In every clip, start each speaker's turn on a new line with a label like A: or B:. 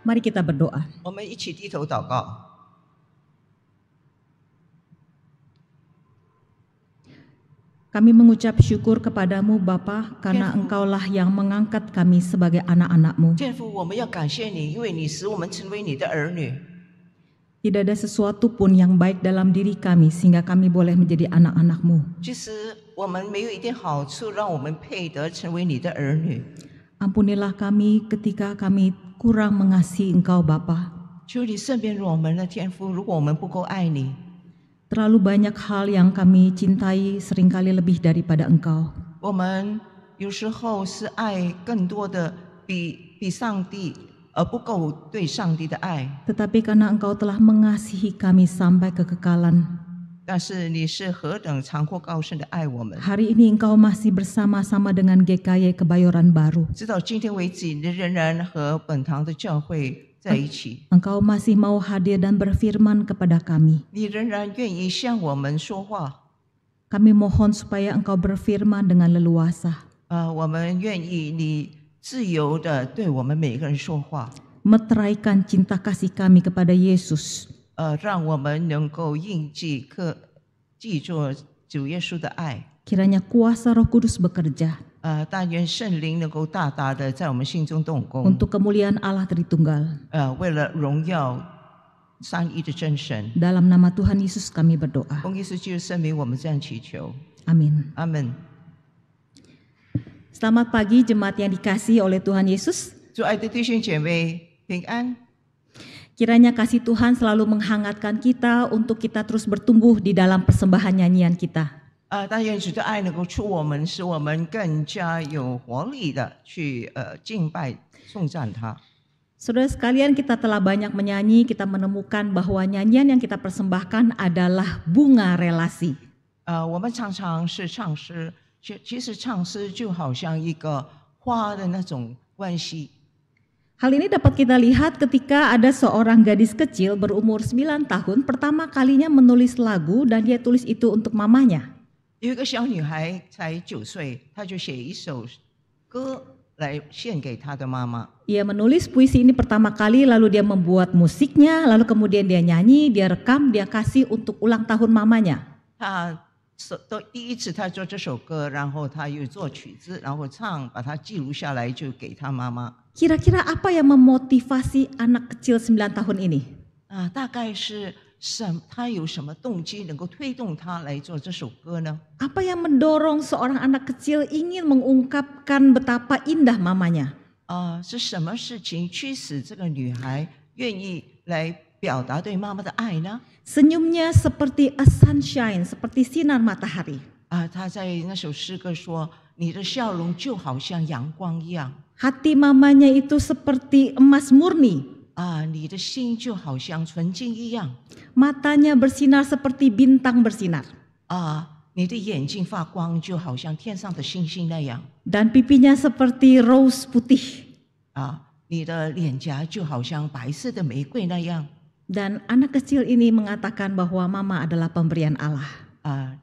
A: Mari kita berdoa.
B: 我们一起低头祷告。
A: Kami mengucap syukur kepadamu Bapa, karena Engkaulah yang mengangkat kami sebagai anak-anak-Mu.
B: 天父，我们要感谢你，因为你使我们成为你的儿女。
A: Tidak ada sesuatu pun yang baik dalam diri kami sehingga kami boleh menjadi anak-anak-Mu.
B: 其实我们没有一点好处，让我们配得成为你的儿女。
A: Ampunilah kami ketika kami kurang mengasihi Engkau Bapa.
B: 求你赦免我们的天父，如果我们不够爱你，
A: Terlalu banyak hal yang kami cintai seringkali lebih daripada Engkau.
B: 我们有时候是爱更多的比上帝，而不够对上帝的爱。
A: Tetapi karena Engkau telah mengasihi kami sampai kekekalan,
B: 但是你是何等长阔高深的爱我们，
A: hari ini Engkau masih bersama-sama dengan GKY Kebayoran Baru.
B: 直到今天为止，你仍然和本堂的教会在一起，
A: Engkau masih mau hadir dan berfirman kepada kami.
B: 你仍然愿意向我们说话。
A: Kami mohon supaya Engkau berfirman dengan leluasa.
B: 我们愿意你自由的对我们每个人说话，
A: Meteraikan cinta kasih kami kepada Yesus.
B: 让我们能够记住主耶稣的爱。
A: Kiranya kuasa Roh Kudus bekerja
B: 但愿圣灵能够大大的在我们心中动工，
A: untuk kemuliaan Allah Tritunggal.
B: 为了荣耀三一的真神。
A: Dalam nama Tuhan Yesus kami berdoa.
B: 奉耶稣基督圣名，我们这样祈求，
A: Amin.
B: 阿门。
A: Selamat pagi jemaat yang dikasihi oleh Tuhan Yesus.
B: 主爱的弟兄姐妹平安。
A: Kiranya kasih Tuhan selalu menghangatkan kita untuk kita terus bertumbuh di dalam persembahan nyanyian kita.
B: 但愿主的爱能够出我们，使我们更加有活力的去敬拜颂赞他。
A: Saudara sekalian, kita telah banyak menyanyi, kita menemukan bahwa nyanyian yang kita persembahkan adalah bunga relasi.
B: 我们常常是唱诗，其实唱诗就好像一个花的那种关系。
A: Hal ini dapat kita lihat ketika ada seorang gadis kecil berumur 9 tahun pertama kalinya menulis lagu dan dia tulis itu untuk mamanya.
B: 有一个小女孩才9岁，她就写一首歌来献给她的妈妈。
A: Ia menulis puisi ini pertama kali, lalu dia membuat musiknya, lalu kemudian dia nyanyi, dia rekam, dia kasih untuk ulang tahun mamanya.
B: 她第一次她做这首歌，然后她又做曲子，然后唱，把它记录下来，就给她妈妈。
A: Kira-kira apa yang memotivasi anak kecil 9 tahun ini?
B: 大概是她有什么动机能够推动她来做这首歌呢？
A: Apa yang mendorong seorang anak kecil ingin mengungkapkan betapa indah mamanya?
B: 是什么事情驱使这个女孩愿意来表达对妈妈的爱呢？
A: Senyumnya seperti a sunshine, seperti sinar matahari.
B: 她在那首诗歌说：“你的笑容就好像阳光一样。”
A: Hati mamanya itu seperti emas murni.
B: 你的心就好像纯金一样。
A: Matanya bersinar seperti bintang bersinar.
B: 你的眼睛发光，就好像天上的星星那样。
A: Dan pipinya seperti rose putih.
B: 你的脸颊就好像白色的玫瑰那样。
A: Dan anak kecil ini mengatakan bahwa mama adalah pemberian Allah.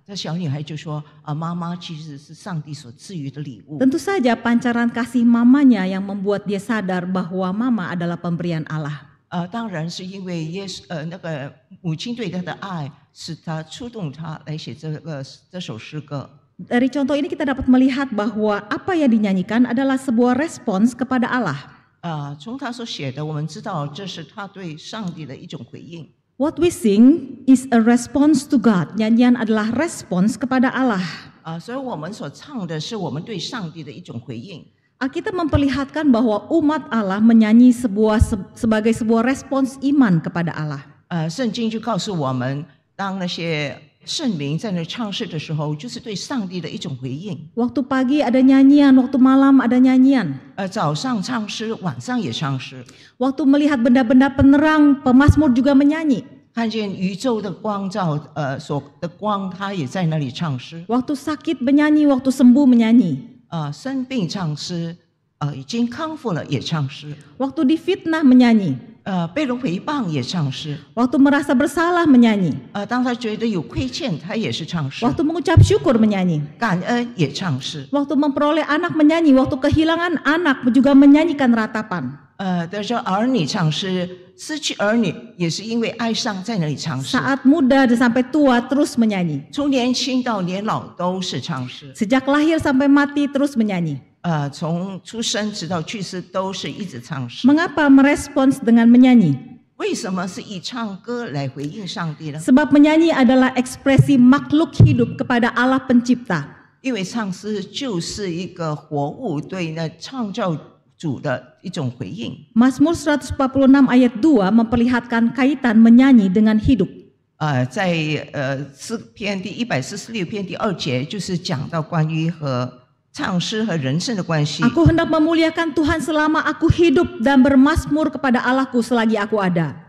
B: 这小女孩就说：“妈妈其实是上帝所赐予的礼物。”
A: Tentu saja pancaran kasih mamanya yang membuat dia sadar bahwa mama adalah pemberian Allah.
B: 当然是因为那个母亲对她的爱，使她触动她来写这首诗歌。
A: Dari contoh ini kita dapat melihat bahwa apa yang dinyanyikan adalah sebuah respons kepada Allah.
B: 从她所写的，我们知道这是她对上帝的一种回应。
A: What we sing is a response to God. Nyanyian adalah respons kepada Allah.
B: 所以我们所唱的是我们对上帝的一种回应。
A: Alkitab memperlihatkan bahwa umat Allah menyanyi sebagai sebuah respons iman kepada Allah.
B: 圣经就告诉我们，当那些圣民在那唱诗的时候，就是对上帝的一种回应。
A: Waktu pagi ada nyanyian, waktu malam ada nyanyian.
B: 早上唱诗，晚上也唱诗。
A: Waktu melihat benda-benda penerang, pemazmur juga menyanyi.
B: 看见宇宙的光照，所的光，他也在那里唱诗。
A: Waktu sakit menyanyi, waktu sembuh menyanyi.
B: 生病唱诗，已经康复了也唱诗。
A: Waktu difitnah menyanyi.
B: 被人诽谤也唱诗。
A: Waktu merasa bersalah menyanyi.
B: 当他觉得有亏欠，他也是唱诗。
A: Waktu mengucap syukur menyanyi.
B: 感恩也唱诗。
A: Waktu memperoleh anak menyanyi, waktu kehilangan anak juga menyanyikan ratapan.
B: 得着儿女唱诗，失去儿女也是因为哀伤在那里唱诗。
A: Saat muda dan sampai tua terus menyanyi.
B: 从年轻到年老都是唱诗。
A: Sejak lahir sampai mati terus menyanyi.
B: 从出生直到去世都是一直唱诗。
A: Mengapa merespons dengan menyanyi?
B: 为什么是以唱歌来回应上帝呢？
A: Sebab menyanyi adalah ekspresi makhluk hidup kepada Allah pencipta.
B: 因为唱诗就是一个活物对那创造主的一种回应。
A: Mazmur 146 ayat 2 memperlihatkan kaitan menyanyi dengan hidup.
B: 在诗篇第146篇第2节，就是讲到关于和唱诗和人生的关系。
A: Aku hendak memuliakan Tuhan selama aku hidup dan bermazmur kepada Allahku selagi aku ada.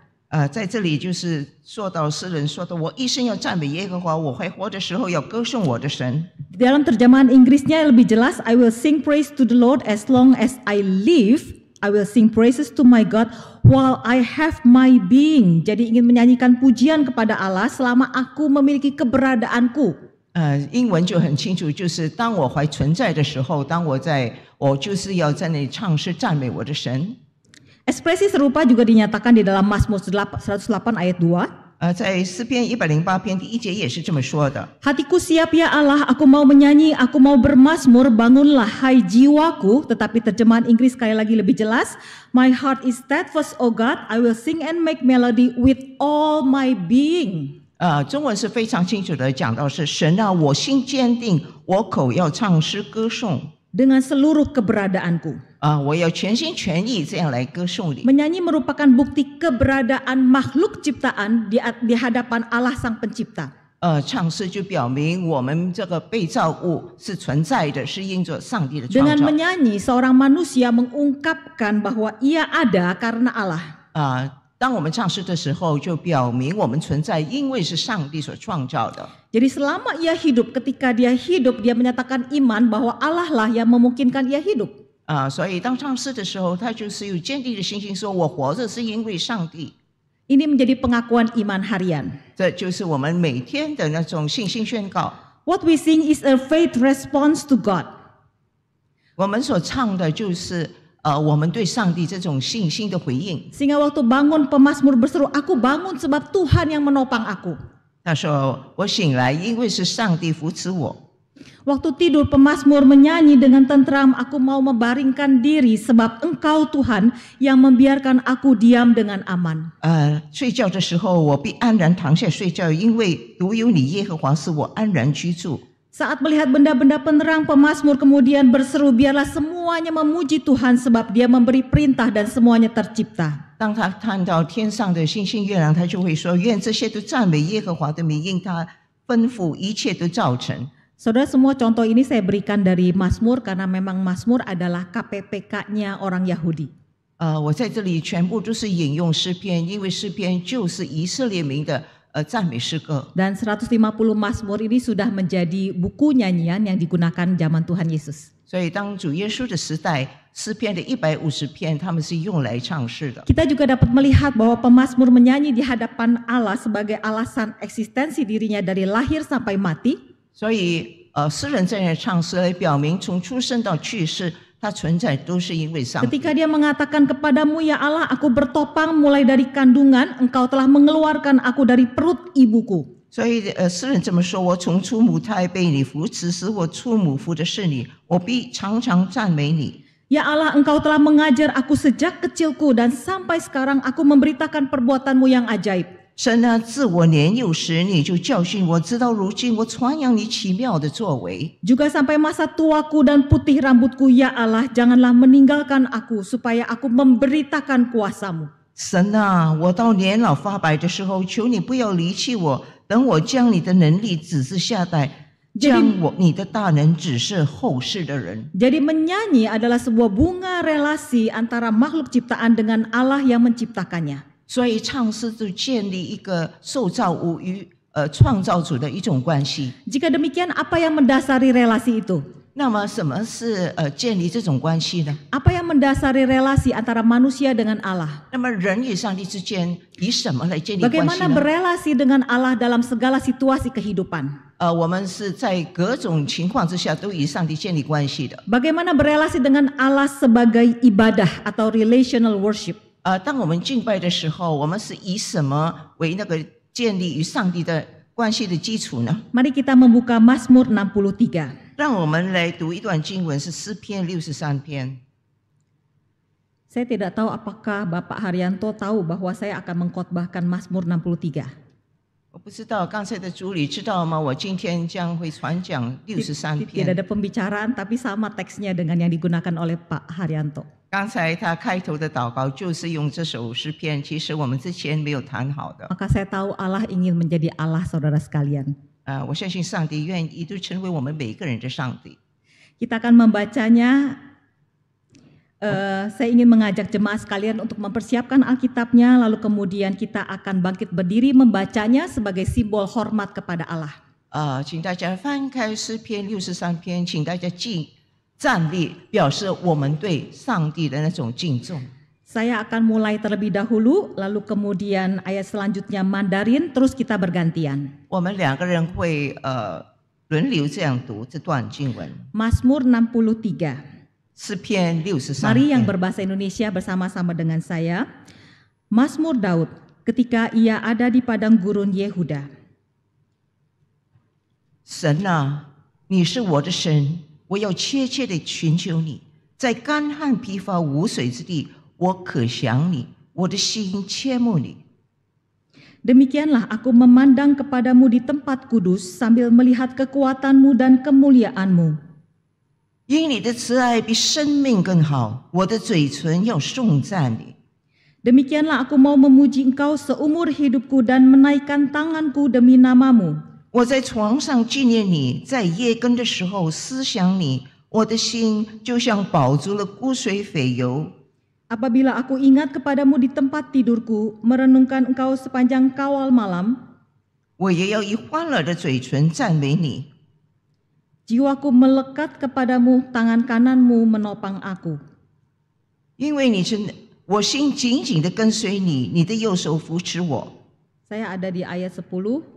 B: 在这里就是说到诗人说的，我一生要赞美耶和华，我还活的时候要歌颂我的神。
A: Di dalam terjemahan Inggrisnya lebih jelas, I will sing praise to the Lord as long as I live. I will sing praises to my God while I have my being. Jadi ingin menyanyikan pujian kepada Allah selama aku memiliki keberadaanku.
B: 英文就很清楚，就是当我还存在的时候，我就是要在那里唱诗赞美我的神。
A: Ekspresi serupa juga dinyatakan di dalam Mazmur 108 ayat 2.
B: 在诗篇108篇第1节也是这么说的。
A: Hatiku siap ya Allah, aku mau menyanyi, aku mau bermazmur, bangunlah hai jiwaku. Tetapi terjemahan Inggris sekali lagi lebih jelas. My heart is steadfast, O God, I will sing and make melody with all my being.
B: 中文是非常清楚的讲到是神啊，我心坚定，我口要唱诗歌颂。
A: Dengan seluruh keberadaanku.
B: 我要全心全意这样来歌颂你。
A: Menyanyi merupakan bukti keberadaan makhluk ciptaan di hadapan Allah Sang Pencipta.
B: 唱诗就表明我们这个被造物是存在的，是因着上帝的创
A: Dengan
B: 造。
A: menyanyi, seorang manusia mengungkapkan bahwa ia ada karena Allah.
B: 当我们唱诗的时候，就表明我们存在，因为是上帝所创造的。
A: Jadi selama ia hidup, ketika dia hidup, dia menyatakan iman bahwa Allah lah yang memungkinkan ia hidup.
B: 所以当唱诗的时候，他就是有坚定的信心，说我活着是因为上帝。
A: Ini menjadi pengakuan iman harian.
B: 这就是我们每天的那种信心宣告。
A: What we sing is a faith response to God.
B: 我们所唱的就是我们对上帝这种信心的回应。
A: Sehingga waktu bangun pemazmur berseru, aku bangun sebab Tuhan yang menopang aku.
B: 他说我醒来，因为是上帝扶持我。
A: Waktu tidur pemazmur menyanyi dengan tentram, aku mau membaringkan diri sebab Engkau Tuhan yang membiarkan aku diam dengan aman.
B: 睡觉的时候，我必安然躺下睡觉，因为独有你耶和华是我安然居住。
A: Saat melihat benda-benda penerang, pemazmur kemudian berseru, biarlah semuanya memuji Tuhan sebab Dia memberi perintah dan semuanya tercipta.
B: 当他看到天上的星星月亮，他就会说：愿这些都赞美耶和华的名，因他吩咐一切都造成。
A: Saudara, semua contoh ini saya berikan dari Mazmur karena memang Mazmur adalah KPPK-nya orang Yahudi.
B: 我在这里全部都是引用诗篇，因为诗篇就是以色列民的赞美诗歌。
A: Dan 150 Mazmur ini sudah menjadi buku nyanyian yang digunakan zaman Tuhan Yesus.
B: 所以当主耶稣的时代，诗篇的150篇，他们是用来唱诗的。
A: Kita juga dapat melihat bahwa pemazmur menyanyi di hadapan Allah sebagai alasan eksistensi dirinya dari lahir sampai mati.
B: 所以诗人在那唱诗来表明，从出生到去世，他存在都是因为上帝。
A: Ketika dia mengatakan kepadamu, ya Allah, aku bertopang mulai dari kandungan, engkau telah mengeluarkan aku dari perut ibuku.
B: 所以诗人这么说：我从出母胎被你扶持，使我出母腹的是你，我必常常赞美你。
A: Ya Allah, engkau telah mengajar aku sejak kecilku dan sampai sekarang aku memberitakan perbuatanmu yang ajaib.
B: 神啊，自我年幼时你就教训我，直到如今我传扬你奇妙的作为。
A: Juga sampai masa tuaku dan putih rambutku, ya Allah, janganlah meninggalkan aku supaya aku memberitakan kuasamu.
B: 神啊，我到年老发白的时候，求你不要离弃我，等我将你的能力指示下代，将你的大能指示后世的人。
A: Jadi menyanyi adalah sebuah bunga relasi antara makhluk ciptaan dengan Allah yang menciptakannya.
B: 所以唱诗就建立一个受造物与创造主的一种关系。
A: Jika demikian, apa yang mendasari relasi itu?
B: 那么什么是建立这种关系呢？
A: Apa yang mendasari relasi antara manusia dengan Allah?
B: 那么人与上帝之间以什么来建立关系
A: Bagaimana
B: 呢？
A: berelasi dengan Allah dalam segala situasi kehidupan?
B: 我们是在各种情况之下都与上帝建立关系的。
A: Bagaimana berelasi dengan Allah sebagai ibadah atau relational worship?
B: 当我们敬拜的时候，我们是以什么为那个建立与上帝的关系的基础呢？
A: Mari kita membuka Mazmur 63.
B: 让我们来读一段经文，是诗篇63篇。
A: Saya tidak tahu apakah Bapak Haryanto tahu bahwa saya akan mengkhotbahkan Mazmur 63.
B: 我不知道刚才的主理知道吗？我今天将会传讲63
A: Tidak
B: 篇。
A: ada pembicaraan tapi sama teksnya dengan yang digunakan oleh Pak Haryanto.
B: 刚才他开头的祷告就是用这首诗篇，其实我们之前没有谈好的。
A: Maka saya tahu Allah ingin menjadi Allah saudara sekalian.
B: 我相信上帝愿意都成为我们每一个人的上帝。
A: Kita akan membacanya. Saya ingin mengajak jemaat sekalian untuk mempersiapkan Alkitabnya, lalu kemudian kita akan bangkit berdiri membacanya sebagai simbol hormat kepada Allah.
B: 请大家翻开诗篇63篇，请大家站立，表示我们对上帝的那种敬重。
A: Saya akan mulai terlebih dahulu, lalu kemudian ayat selanjutnya Mandarin, terus kita bergantian.
B: 我们两个人会轮流这样读这段经文。
A: Mazmur 63.
B: 诗篇63
A: Mari yang
B: 篇。
A: berbahasa Indonesia bersama-sama dengan saya. Mazmur Daud ketika ia ada di padang gurun Yehuda.
B: 神啊，你是我的神，我要切切地寻求你，在干旱疲乏无水之地，我可想你，我的心切慕你。
A: Demikianlah aku memandang kepadamu di tempat kudus sambil melihat kekuatanmu dan kemuliaanmu.
B: 因你的慈爱比生命更好，我的嘴唇要颂赞你。
A: Demikianlah aku mau memuji engkau seumur hidupku dan menaikkan tanganku demi namamu.
B: 我在床上纪念你，在夜更的时候思想你，我的心就像饱足了骨髓肥油。
A: Apabila aku ingat kepadamu di tempat tidurku, merenungkan engkau sepanjang kawal malam,
B: 我也要以欢乐的嘴唇赞美你。
A: jiwaku melekat kepadamu, tangan kananmu menopang aku.
B: 因为你是我心紧紧地跟随你，你的右手扶持我。
A: Saya ada di ayat 10,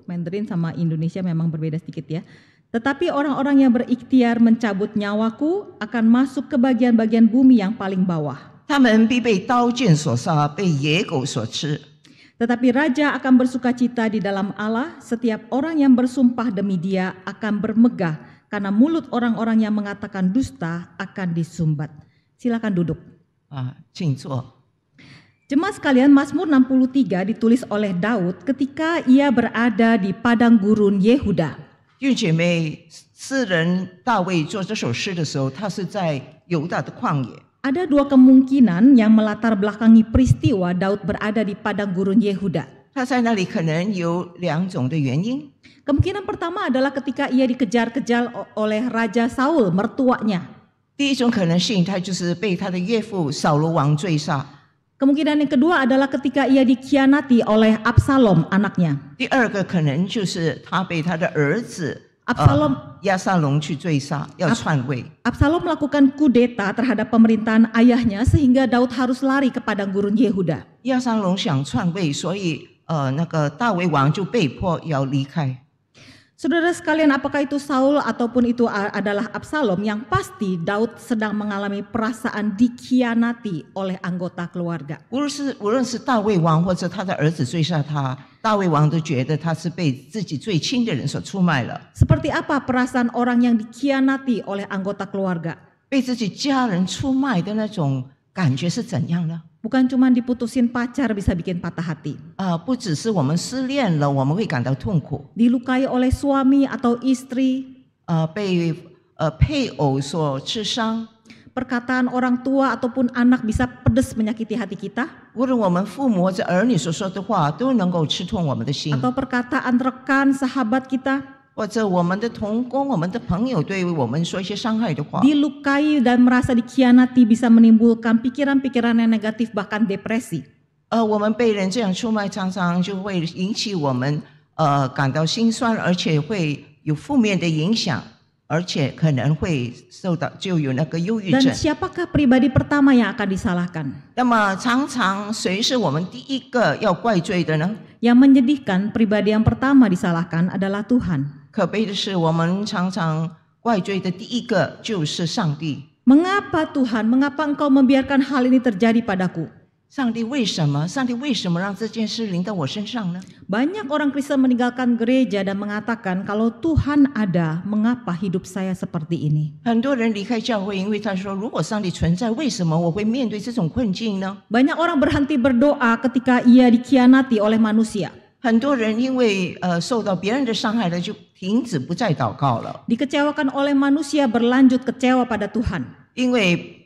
A: Mandarin sama Indonesia memang berbeda sedikit ya. Tetapi orang-orang yang berikhtiar mencabut nyawaku akan masuk ke bagian-bagian bumi yang paling bawah.
B: 他们必被刀剑所杀，被野狗所吃。
A: Tetapi raja akan bersukacita di dalam Allah, setiap orang yang bersumpah demi dia akan bermegah, karena mulut orang-orang yang mengatakan dusta akan disumbat. Silakan duduk.
B: 请坐。
A: Jemaat sekalian, Mazmur 63 ditulis oleh Daud ketika ia berada di padang gurun Yehuda.
B: 弟兄姐妹，诗人大卫做这首诗的时候，他是在犹大的旷野。
A: Ada dua kemungkinan yang melatar belakangi peristiwa Daud berada di padang gurun Yehuda.
B: 他在那里可能有两种的原因。
A: Kemungkinan pertama adalah ketika ia dikejar-kejar oleh Raja Saul, mertuanya.
B: 第一种可能性，他就是被他的岳父扫罗王追杀。
A: Kemungkinan yang kedua adalah ketika ia dikhianati oleh Absalom, anaknya.
B: 第二个可能就是他被他的儿子
A: Absalom
B: 押沙龙去追杀，要篡位。
A: Absalom melakukan kudeta terhadap pemerintahan ayahnya sehingga Daud harus lari ke padang gurun Yehuda.
B: 押沙龙想篡位，所以那个大卫王就被迫要离开。
A: Saudara sekalian, apakah itu Saul ataupun itu adalah Absalom, yang pasti Daud sedang mengalami perasaan dikhianati oleh anggota keluarga.
B: 无论是大卫王或者他的儿子追杀他，大卫王都觉得他是被自己最亲的人所出卖了。
A: Seperti apa perasaan orang yang dikhianati oleh anggota keluarga?
B: 被自己家人出卖的那种感觉是怎样呢？
A: Bukan cuma diputusin pacar bisa bikin patah hati.
B: 不只是我们失恋了，我们会感到痛苦。
A: Dilukai oleh suami atau istri.
B: 被配偶所刺伤。
A: Perkataan orang tua ataupun anak bisa pedas menyakiti hati kita.
B: 无论我们父母或者儿女所说的话，都能够刺痛我们的心。
A: Atau perkataan rekan, sahabat kita.
B: 或者我们的同工、我们的朋友对我们说一些伤害的话。
A: Dilukai dan merasa dikhianati bisa menimbulkan pikiran-pikiran yang negatif, bahkan depresi.
B: 我们被人这样出卖，常常就会引起我们感到心酸，而且会有负面的影响。而且可能会就有那个忧郁
A: Dan
B: 症。
A: siapakah pribadi pertama yang akan disalahkan?
B: 那么常常谁是我们第一个要怪罪的呢？
A: Yang menyedihkan, pribadi yang pertama disalahkan adalah Tuhan.
B: 可悲的是，我们常常怪罪的第一个就是上帝。
A: Mengapa Tuhan, mengapa Engkau membiarkan hal ini terjadi padaku?
B: 上帝为什么？上帝为什么让这件事临到我身上呢？
A: Banyak orang Kristen meninggalkan gereja dan mengatakan, kalau Tuhan ada, mengapa hidup saya seperti ini?
B: 很多人离开教会，因为他说，如果上帝存在，为什么我会面对这种困境呢？
A: Banyak orang berhenti berdoa ketika ia dikhianati oleh manusia.
B: 很多人因为受到别人的伤害了，就停止不再祷告了。
A: Dikecewakan oleh manusia, berlanjut kecewa pada Tuhan.
B: 因为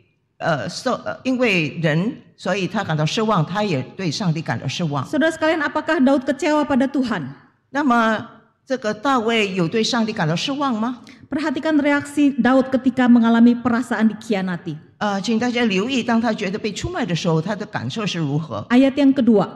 B: 人，所以他感到失望，他也对上帝感到失望。
A: Saudara sekalian, apakah Daud kecewa pada Tuhan?
B: 那么这个大卫有对上帝感到失望吗？
A: Perhatikan reaksi Daud ketika mengalami perasaan dikhianati.
B: 请大家留意，当他觉得被出卖的时候，他的感受是如何？
A: Ayat yang kedua.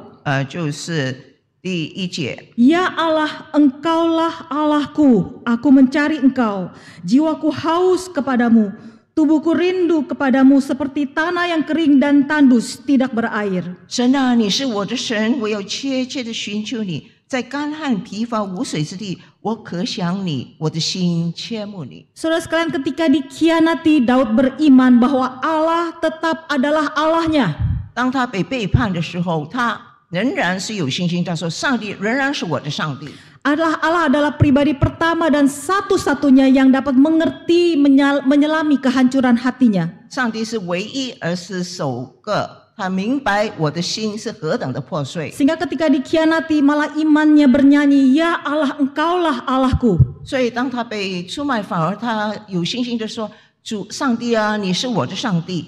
B: 就是第1节。
A: Ya Allah, Engkaulah Allahku, aku mencari Engkau. Jiwaku haus kepadamu, tubuhku rindu kepadamu seperti tanah yang kering dan tandus, tidak berair.
B: 神啊，你是我的神，我要切切的寻求你，在干旱疲乏无水之地，我可想你，我的心切慕你。
A: Saudara sekalian, ketika dikhianati, Daud beriman bahwa Allah tetap adalah Allahnya.
B: 当他被背叛的时候，他仍然是有信心，他说：“上帝仍然是我的上帝。”
A: Allah adalah pribadi pertama dan satu-satunya yang dapat mengerti, menyelami kehancuran hatinya.
B: 上帝是唯一，而是首个，他明白我的心是何等的破碎。
A: Sehingga ketika dikhianati, malah imannya bernyanyi, Ya Allah, Engkaulah Allahku.
B: 所以当他被出卖，反而他有信心的说：“主上帝啊，你是我的上帝。”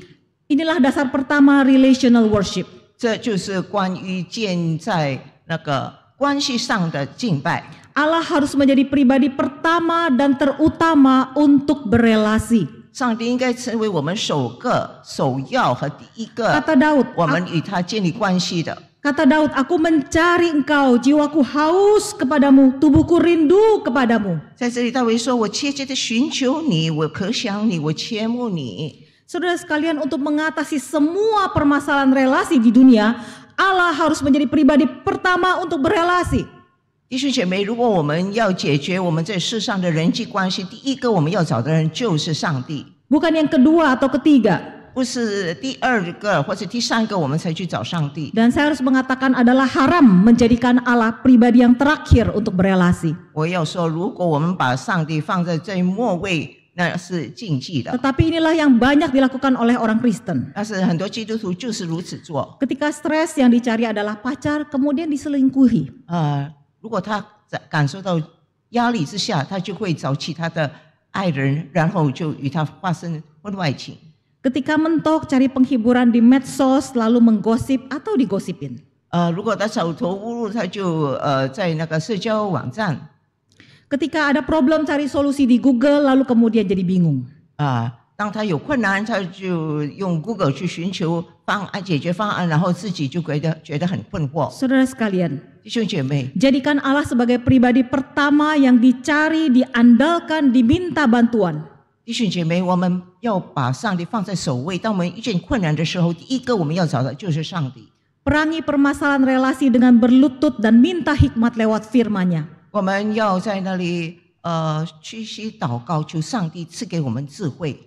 A: Inilah dasar pertama relational worship.
B: 这就是关于建在那个关系上的敬拜。
A: Allah harus menjadi pribadi pertama dan terutama untuk berelasi.
B: 上帝应该成为我们首要和第一个，
A: Kata Daud,
B: 我们与他建立关系的。
A: Kata Daud, aku mencari Engkau, jiwaku haus kepadamu, tubuhku rindu kepadamu.
B: 在这里，大卫说：“我切切的寻求你，我可想你，我切慕你。”
A: Saudara sekalian, untuk mengatasi semua permasalahan relasi di dunia, Allah harus menjadi pribadi pertama untuk berelasi.
B: 弟兄姐妹，如果我们要解决我们在世上的人际关系，第一个我们要找的人就是上帝，
A: Bukan yang kedua atau ketiga.
B: 不是第二个或者第三个我们才去找上帝。
A: Dan saya harus mengatakan adalah haram menjadikan Allah pribadi yang terakhir untuk berelasi.
B: 我要说，如果我们把上帝放在最末位，那是禁忌的。
A: Tetapi inilah yang banyak dilakukan oleh orang Kristen.
B: 但是很多基督徒就是如此做。
A: Ketika stres yang dicari adalah pacar, kemudian diselingkuhi.
B: 如果他感受到压力之下，他就会找其他的爱人，然后就与他发生婚外情。
A: Ketika mentok cari penghiburan di medsos, lalu menggosip atau digosipin.
B: 如果他走投无路，他就在那个社交网站。
A: Ketika ada problem cari solusi di Google, lalu kemudian jadi bingung.
B: 当他有困难，他就用 Google 去寻求解决方案，然后自己就觉得很困惑。
A: Saudara sekalian,
B: 弟兄姐妹，
A: jadikan Allah sebagai pribadi pertama yang dicari, diandalkan, diminta bantuan.
B: 弟兄姐妹，我们要把上帝放在首位。当我们遇见困难的时候，第一个我们要找的就是上帝。
A: Perangi permasalahan relasi dengan berlutut dan minta hikmat lewat firman-Nya.
B: 我们要在那里屈膝祷告，求上帝赐给我们智慧。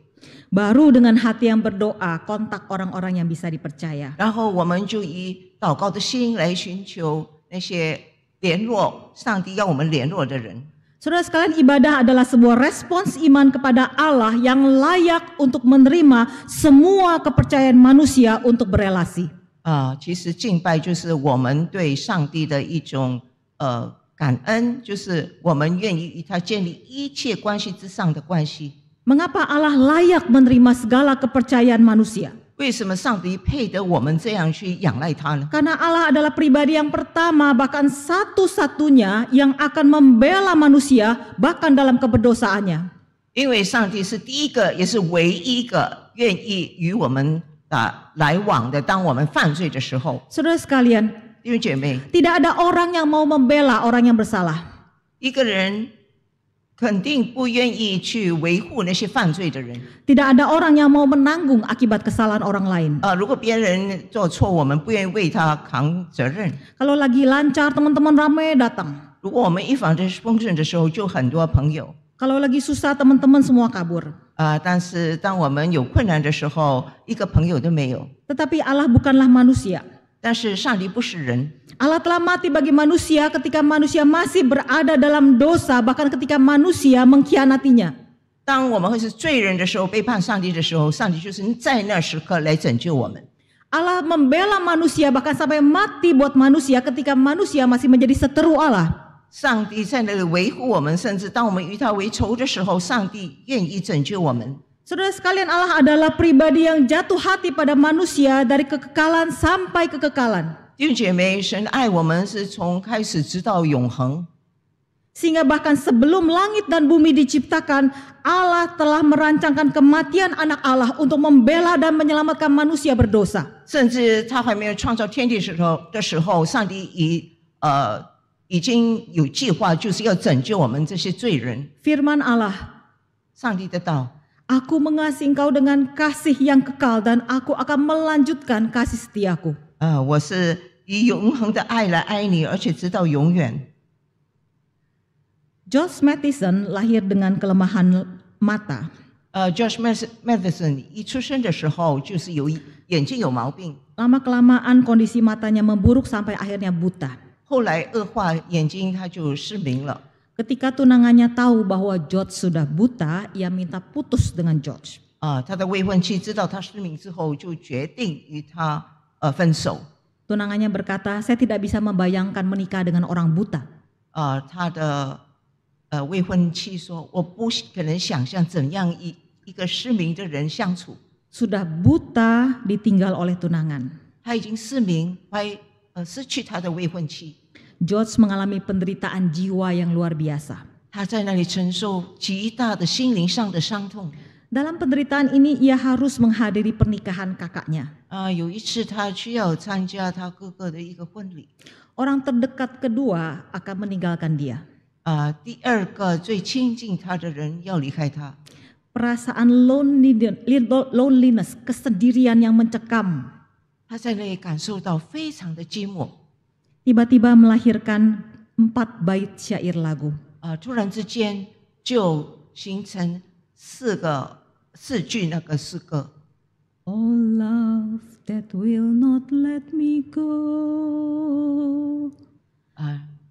A: Baru dengan hati yang berdoa, kontak orang-orang yang bisa dipercaya.
B: 然后我们就以祷告的心来寻求那些联络上帝要我们联络的人。
A: Saudara sekalian, ibadah adalah sebuah respons iman kepada Allah yang layak untuk menerima semua kepercayaan manusia untuk berelasi.
B: 其实敬拜就是我们对上帝的一种感恩，就是我们愿意与他建立一切关系之上的关系。
A: Mengapa Allah layak menerima segala kepercayaan manusia?
B: 为什么上帝配得我们这样去仰赖他呢？
A: Karena Allah adalah pribadi yang pertama, bahkan satu-satunya yang akan membela manusia bahkan dalam keberdosaannya.
B: 因为上帝是第一个，也是唯一一个愿意与我们来往的。当我们犯罪的时候，
A: Saudara sekalian,
B: 弟兄姐妹，
A: tidak ada orang yang mau membela orang yang bersalah.
B: 一个人肯定不愿意去维护那些犯罪的人。
A: Tidak ada orang yang mau menanggung akibat kesalahan orang lain.
B: 如果别人做错，我们不愿意为他扛责任。
A: Kalau lagi lancar, teman-teman ramai datang.
B: 如果我们一帆风顺的时候，就很多朋友。
A: Kalau lagi susah, teman-teman semua kabur.
B: 但是当我们有困难的时候，一个朋友都没有。
A: Tetapi Allah bukanlah manusia.
B: 但是上帝不是人，
A: Allah telah mati bagi manusia ketika manusia masih berada dalam dosa, bahkan ketika manusia mengkhianatinya.
B: 当我们会是罪人的时候，背叛上帝的时候，上帝就是在那时刻来拯救我们。
A: Allah membela manusia bahkan sampai mati buat manusia ketika manusia masih menjadi seteru Allah.
B: 上帝在那里维护我们，甚至当我们与他为仇的时候，上帝愿意拯救我们。
A: Saudara sekalian, Allah adalah pribadi yang jatuh hati pada manusia dari kekekalan sampai kekekalan.
B: 弟兄姐妹，神爱我们是从开始直到永恒。
A: Sehingga bahkan sebelum langit dan bumi diciptakan, Allah telah merancangkan kematian anak Allah untuk membela dan menyelamatkan manusia berdosa.
B: 甚至他还没有创造天地的时候，上帝已经有计划，就是要拯救我们这些罪人。
A: Firman Allah,
B: 上帝的道，
A: Aku mengasihi engkau dengan kasih yang kekal dan aku akan melanjutkan kasih setiaku.
B: 我是以永恒的爱来爱你，而且直到永远。
A: George Matheson lahir dengan kelemahan mata.
B: Josh Matheson 一出生的时候就是眼睛有毛病，
A: Lama-kelamaan kondisi matanya memburuk sampai akhirnya buta.
B: 后来恶化，眼睛他就失明了。
A: Ketika tunangannya tahu bahwa George sudah buta, ia minta putus dengan George.
B: 他的未婚妻知道他失明之后，就决定与他分手。
A: Tunangannya berkata, saya tidak bisa membayangkan menikah dengan orang buta.
B: 他的未婚妻说：“我不可能想象怎样一个失明的人相处。”
A: Sudah buta ditinggal oleh tunangan.
B: 他已经失明，失去他的未婚妻。
A: George mengalami penderitaan jiwa yang luar biasa.
B: 他在那里承受极大的心灵上的伤痛。
A: Dalam penderitaan ini ia harus menghadiri pernikahan kakaknya.
B: 有一次他需要参加他哥哥的一个婚礼。
A: Orang terdekat kedua akan meninggalkan dia.
B: 第二个最亲近他的人要离开他。
A: Perasaan loneliness, kesendirian yang mencekam.
B: 他在那里感受到非常的寂寞。
A: Tiba-tiba melahirkan 4 bait syair lagu.
B: 突然之间就形成4句那个诗歌。
A: Oh love that will not let me go.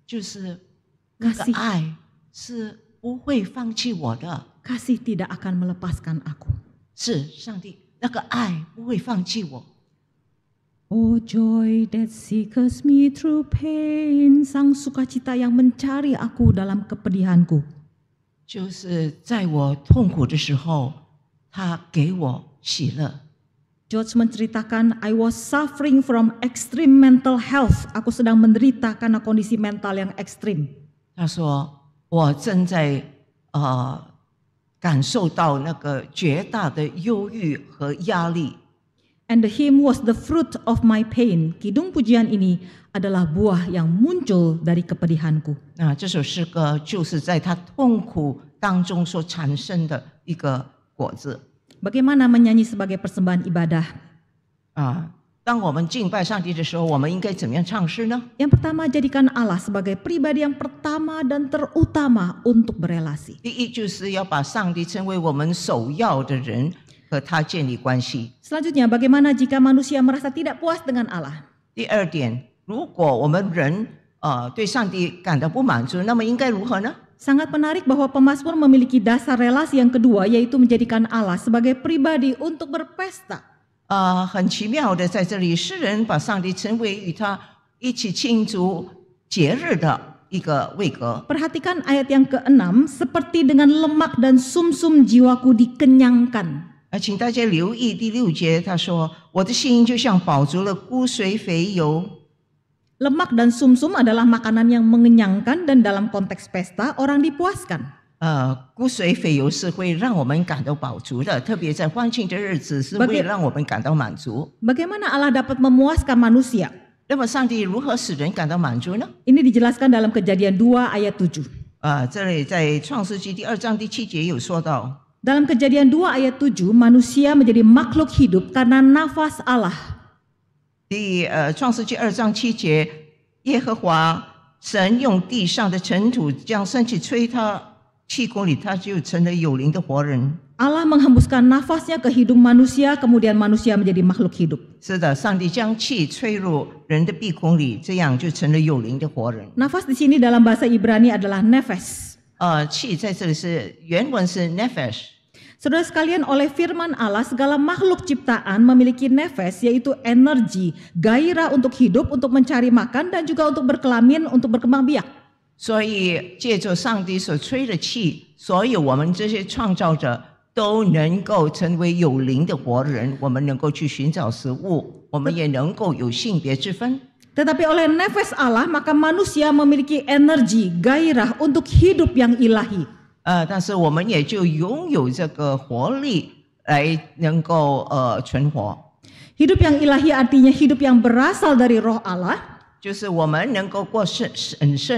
B: 就是那个爱是不会放弃我的。
A: Kasih tidak akan melepaskan aku.
B: 是上帝，那个爱不会放弃我。
A: Oh joy that seeks me through pain. Sang sukacita yang mencari aku dalam kepedihanku.
B: 就是在我痛苦的时候，他给我喜乐。
A: George menceritakan, I was suffering from extreme mental health. Aku sedang menderita karena kondisi mental yang ekstrim.
B: 他说我正在感受到那个绝大的忧郁和压力。
A: And the hymn was the fruit of my pain. Kidung pujian ini adalah buah yang muncul dari kepedihanku.
B: 这首诗歌就是在他痛苦当中所产生的一个果子。
A: Bagaimana menyanyi sebagai persembahan ibadah?
B: 当我们敬拜上帝的时候，我们应该怎么样唱诗呢？
A: Yang pertama, jadikan Allah sebagai pribadi yang pertama dan terutama untuk berelasi.
B: 第一，就是要把上帝称为我们首要的人，和他建立关系。
A: Selanjutnya, bagaimana jika manusia merasa tidak puas dengan Allah?
B: 第二点，如果我们人对上帝感到不满足，那么应该如何呢？
A: Sangat menarik bahwa pemazmur memiliki dasar relasi yang kedua, yaitu menjadikan Allah sebagai pribadi untuk berpesta.
B: 很奇妙的，在这里诗人把上帝称为与他一起庆祝节日的一个位格。
A: Perhatikan ayat yang ke-6, seperti dengan lemak dan sumsum jiwaku dikenyangkan.
B: 请大家留意第6节，他说：“我的心就像饱足了骨髓肥油。”
A: Lemak dan sumsum adalah makanan yang mengenyangkan dan dalam konteks pesta orang dipuaskan.
B: 骨髓肥油是会让我们感到饱足的，特别在欢庆的日子是会让我们感到满足。
A: Bagaimana Allah dapat memuaskan manusia?
B: 那么上帝如何使人感到满足呢？
A: Ini dijelaskan dalam Kejadian 2 ayat 7.
B: 这里在创世纪2章7节有说到，
A: Dalam Kejadian 2 ayat 7, manusia menjadi makhluk hidup karena nafas Allah.
B: 创世纪2章7节，耶和华神用地上的尘土将生气吹他气孔里，他就成了有灵的活人。
A: Allah menghembuskan nafasnya ke hidung manusia, kemudian manusia menjadi makhluk hidup.
B: 是的，上帝将气吹入人的鼻孔里，这样就成了有灵的活人。
A: Nafas di sini dalam bahasa Ibrani adalah nefes.
B: 气在这里是原文是 nefesh。
A: Saudara sekalian, oleh firman Allah, segala makhluk ciptaan memiliki nefes, yaitu energi, gairah untuk hidup, untuk mencari makan, dan juga untuk berkelamin, untuk berkembang biak.
B: 所以借着上帝所吹的气，所有我们这些创造者都能够成为有灵的活人，我们能够去寻找食物，我们也能够有性别之分。
A: Tetapi oleh nefes Allah, maka manusia memiliki energi, gairah untuk hidup yang ilahi.
B: 但是我们也就拥有这个活力来能够存活。
A: Hidup yang ilahi artinya hidup yang berasal dari roh Allah.
B: 就是我们能够过圣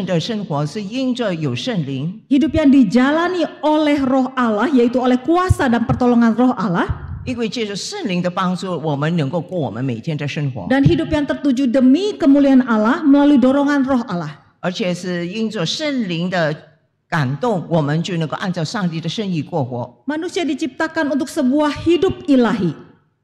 B: 的生活，是因着有圣灵。
A: Hidup yang dijalani oleh roh Allah, yaitu oleh kuasa dan pertolongan roh Allah.
B: 因为借着圣灵的帮助，我们能够过我们每天的生活。
A: Dan hidup yang tertuju demi kemuliaan Allah melalui dorongan roh Allah.
B: 而且是因着圣灵的感动，我们就能够按照上帝的圣意过活。
A: Manusia diciptakan untuk sebuah hidup ilahi.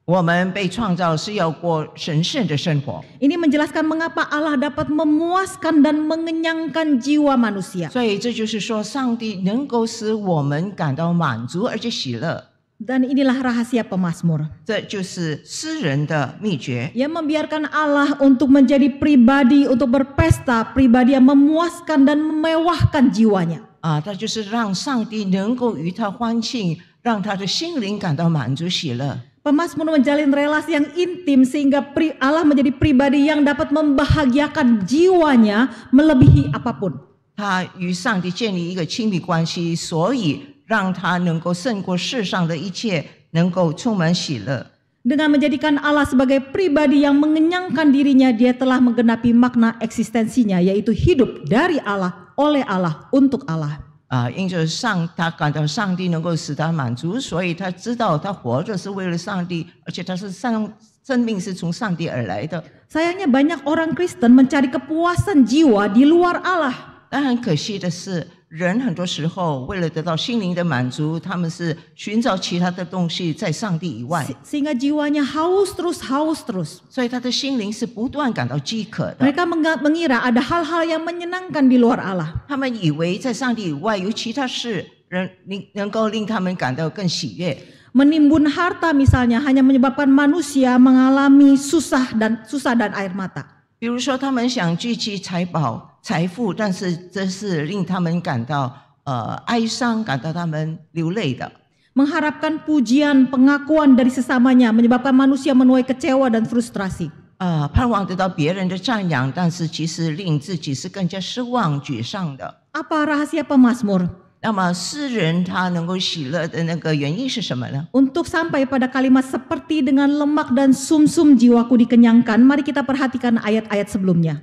B: 我们被创造是要过神圣的生活。
A: Ini menjelaskan mengapa Allah dapat memuaskan dan mengenyangkan jiwa manusia.
B: 所以这就是说，上帝能够使我们感到满足而且喜乐。
A: Dan inilah rahasia pemazmur.
B: 这就是诗人的秘诀。
A: Yang membiarkan Allah untuk menjadi pribadi, untuk berpesta, pribadi yang memuaskan dan memewahkan jiwanya.
B: 他就是让上帝能够与他欢庆，让他的心灵感到满足喜乐。
A: Pemazmur menjalin relasi yang intim sehingga Allah menjadi pribadi yang dapat membahagiakan jiwanya melebihi apapun.
B: 他与上帝建立一个亲密关系，所以让他能够胜过世上的一切，能够充满喜乐。
A: Dengan menjadikan Allah sebagai pribadi yang mengenyangkan dirinya, dia telah menggenapi makna eksistensinya, yaitu hidup dari Allah, oleh Allah, untuk Allah.
B: 因着他感到上帝能够使他满足，所以他知道他活着是为了上帝，而且他是生命是从上帝而来的。
A: Sayangnya banyak orang Kristen mencari kepuasan jiwa di luar Allah.
B: 但很可惜的是，人很多时候为了得到心灵的满足，他们是寻找其他的东西在上帝以外，
A: Sehingga jiwanya haus terus.
B: 所以他的心灵是不断感到饥渴的。
A: Mereka mengira ada hal-hal yang menyenangkan di luar Allah.
B: 他们以为在上帝以外有其他事能够令他们感到更喜悦。
A: Menimbun harta misalnya hanya menyebabkan manusia mengalami susah dan air mata.
B: 比如说，他们想聚集财宝、财富，但是这是令他们感到哀伤，感到他们流泪的。
A: Mengharapkan pujian, pengakuan dari sesamanya menyebabkan manusia menuai kecewa dan frustrasi.
B: 盼望得到别人的赞扬，但是其实令自己是更加失望、沮丧的。
A: Apa rahasia pemazmur?
B: 那么诗人他能够喜乐的那个原因是什么呢？
A: Untuk sampai pada kalimat seperti dengan lemak dan sumsum jiwaku dikenyangkan, mari kita perhatikan ayat-ayat sebelumnya.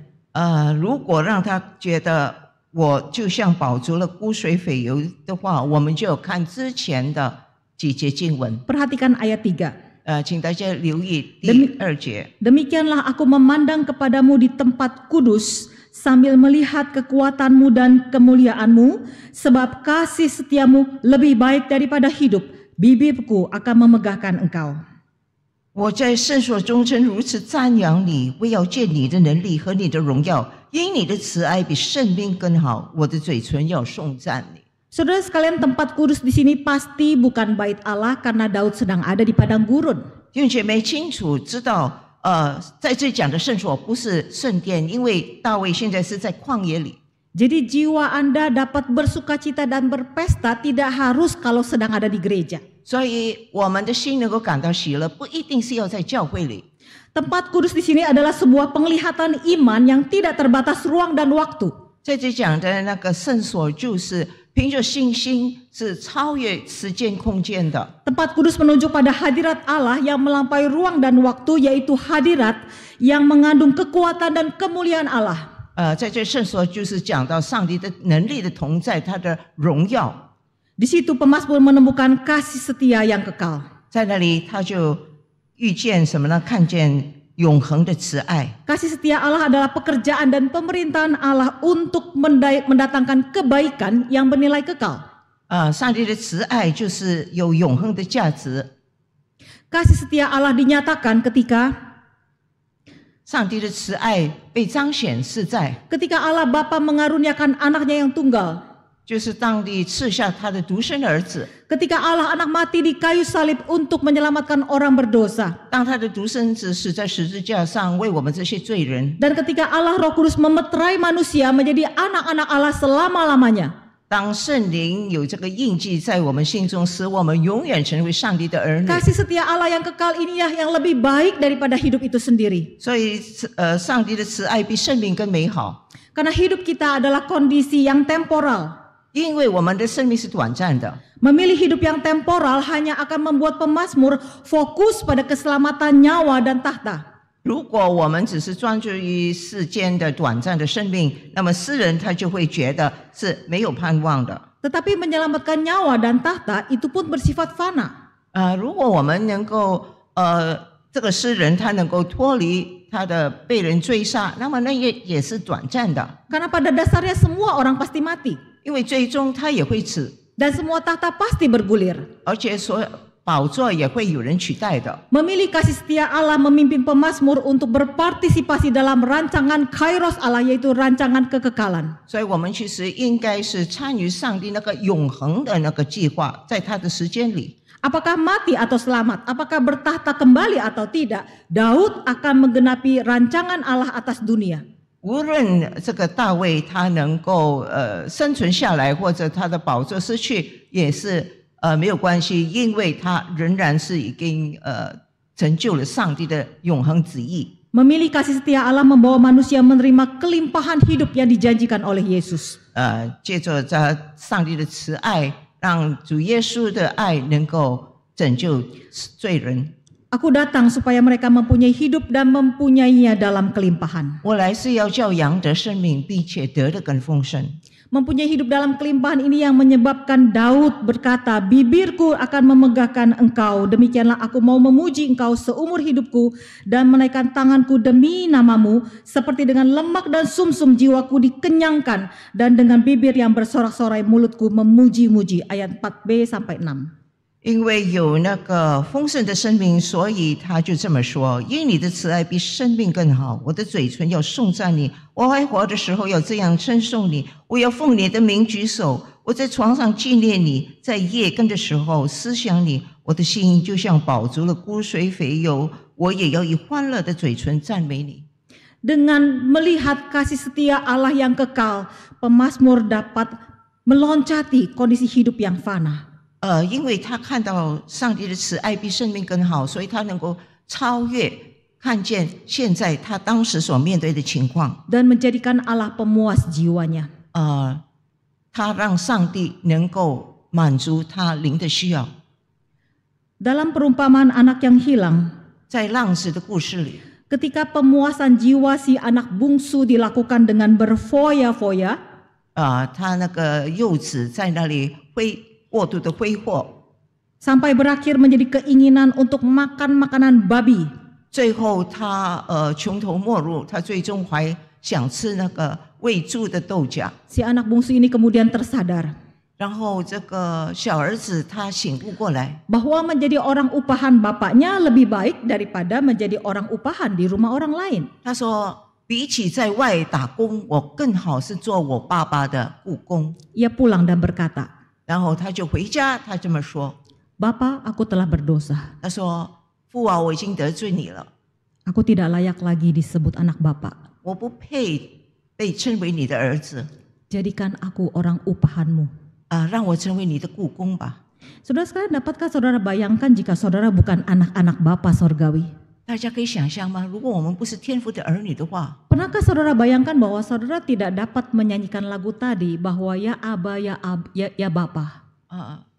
B: 如果让他觉得我就像饱足了骨髓肥油的话，我们就要看之前的几节经文。
A: Perhatikan ayat 3.
B: 请大家留意第2节。
A: Demikianlah aku memandang kepadamu di tempat kudus, sambil melihat kekuatanmu dan kemuliaanmu, sebab kasih setiamu lebih baik daripada hidup, bibirku akan memegahkan engkau.
B: 我在圣所中曾如此赞扬你，为要见你的能力和你的荣耀，因你的慈爱比生命更好，我的嘴唇要颂赞你。
A: Saudara sekalian, tempat kudus di sini pasti bukan bait Allah karena Daud sedang ada di padang gurun.
B: 弟兄姐妹清楚知道，在这讲的圣所不是圣殿，因为大卫现在是在旷野里。
A: Jadi jiwa Anda dapat bersukacita dan berpesta tidak harus kalau sedang ada di gereja.
B: 所以我们的心能够感到喜乐，不一定是要在教会里。
A: Tempat kudus di sini adalah sebuah penglihatan iman yang tidak terbatas ruang dan waktu.
B: 在这讲的那个圣所，就是凭着信心是超越时间空间的。
A: Tempat kudus menunjuk pada hadirat Allah yang melampaui ruang dan waktu, yaitu hadirat yang mengandung kekuatan dan kemuliaan Allah.
B: 在这圣所就是讲到上帝的能力的同在，他的荣耀。
A: Di situ pemazmur menemukan kasih setia yang kekal.
B: 在那里他就遇见什么呢？看见永恒的慈爱。
A: Kasih setia Allah adalah pekerjaan dan pemerintahan Allah untuk mendatangkan kebaikan yang bernilai kekal.
B: 上帝的慈爱就是有永恒的价值。
A: Kasih setia Allah dinyatakan ketika
B: 上帝的慈爱被彰显是在，
A: ketika Allah Bapa mengaruniakan anaknya yang tunggal.
B: 就是上帝赐下他的独生儿子。
A: Ketika Allah anak mati di kayu salib untuk menyelamatkan orang berdosa.
B: 当他的独生子死在十字架上，为我们这些罪人。
A: Dan ketika Allah Roh Kudus memeterai manusia menjadi anak-anak Allah selama-lamanya.
B: 当圣灵有这个印记在我们心中，使我们永远成为上帝的儿女。
A: Kasih setia Allah yang kekal inilah yang lebih baik daripada hidup itu sendiri.
B: 所以，上帝的慈爱比生命更美好，
A: Karena hidup kita adalah kondisi yang temporal.
B: 因为我们的生命是短暂的。
A: Memilih hidup yang temporal hanya akan membuat pemazmur fokus pada keselamatan nyawa dan tahta.
B: 如果我们只是专注于世间的短暂的生命，那么诗人他就会觉得是没有盼望的。
A: Tetapi menyelamatkan nyawa dan tahta itu pun bersifat fana.
B: 如果我们能够这个诗人他能够脱离他的被人追杀，那么那也是短暂的，
A: Karena pada dasarnya semua orang pasti mati.
B: 因为最终他也会死，
A: Dan semua tahta pasti bergulir.
B: 而且所有宝座也会有人取代的。
A: Memilih kasih setia Allah memimpin pemazmur untuk berpartisipasi dalam rancangan kairos Allah, yaitu rancangan kekekalan.
B: 所以我们其实应该是参与上帝那个永恒的那个计划，在他的时间里。
A: Apakah mati atau selamat, apakah bertahta kembali atau tidak, Daud akan menggenapi rancangan Allah atas dunia.
B: 无论这个大卫他能够生存下来，或者他的宝座失去，也是没有关系，因为他仍然是已经成就了上帝的永恒旨意。
A: Memilih kasih setia Allah membawa manusia menerima kelimpahan hidup yang dijanjikan oleh Yesus.
B: 借着这上帝的慈爱，让主耶稣的爱能够拯救罪人。
A: Aku datang supaya mereka mempunyai hidup dan mempunyainya dalam kelimpahan.
B: 我来是要叫羊得生命，并且得的更丰盛。
A: Mempunyai hidup dalam kelimpahan ini yang menyebabkan Daud berkata, bibirku akan memegahkan engkau, demikianlah aku mau memuji engkau seumur hidupku dan menaikkan tanganku demi namamu, seperti dengan lemak dan sumsum jiwaku dikenyangkan, dan dengan bibir yang bersorak-sorai mulutku memuji-muji. Ayat 4b sampai 6.
B: 因为有那个丰盛的生命，所以他就这么说：因你的慈爱比生命更好，我的嘴唇要颂赞你，我还活的时候要这样称颂你，我要奉你的名举手，我在床上纪念你，在夜更的时候思想你，我的心就像饱足了骨髓肥油，我也要以欢乐的嘴唇赞美你。
A: Dengan melihat kasih setia Allah yang kekal, pemazmur dapat meloncati kondisi hidup yang fana.
B: 因为他看到上帝的慈爱比生命更好，所以他能够超越看见现在他当时所面对的情况。
A: Dan menjadikan Allah pemuas jiwanya.
B: 他让上帝能够满足他灵的需要。
A: Dalam perumpamaan anak yang hilang,
B: 在浪子的故事里，
A: ketika pemuasan jiwa si anak bungsu dilakukan dengan berfoya-foya,
B: 他那个幼子在那里过度的挥霍，
A: sampai berakhir menjadi keinginan untuk makan makanan babi.
B: 最后他穷途末路，他最终还想吃那个喂猪的豆荚。
A: Si anak bungsu ini kemudian tersadar
B: 然后这个小儿子他醒悟过来，
A: bahwa menjadi orang upahan bapaknya lebih baik daripada menjadi orang upahan di rumah orang lain.
B: 他说比起在外打工，我更好是做我爸爸的雇工。
A: Ia pulang dan berkata,
B: 然后他就回家，他这么说，
A: Bapa, aku telah berdosa.
B: 他说父啊，我已经得罪你了，
A: Aku tidak layak lagi disebut anak Bapa.
B: 我不配被称为你的儿子，
A: Jadikan aku orang upahanmu.
B: 让我成为你的雇工吧。
A: Saudara sekalian, dapatkah saudara bayangkan jika saudara bukan anak-anak Bapa sorgawi?
B: 大家可以想象吗？如果我们不是天父的儿女的话，
A: Pernahkah saudara bayangkan bahwa saudara tidak dapat menyanyikan lagu tadi bahwa ya Aba, ya Bapa?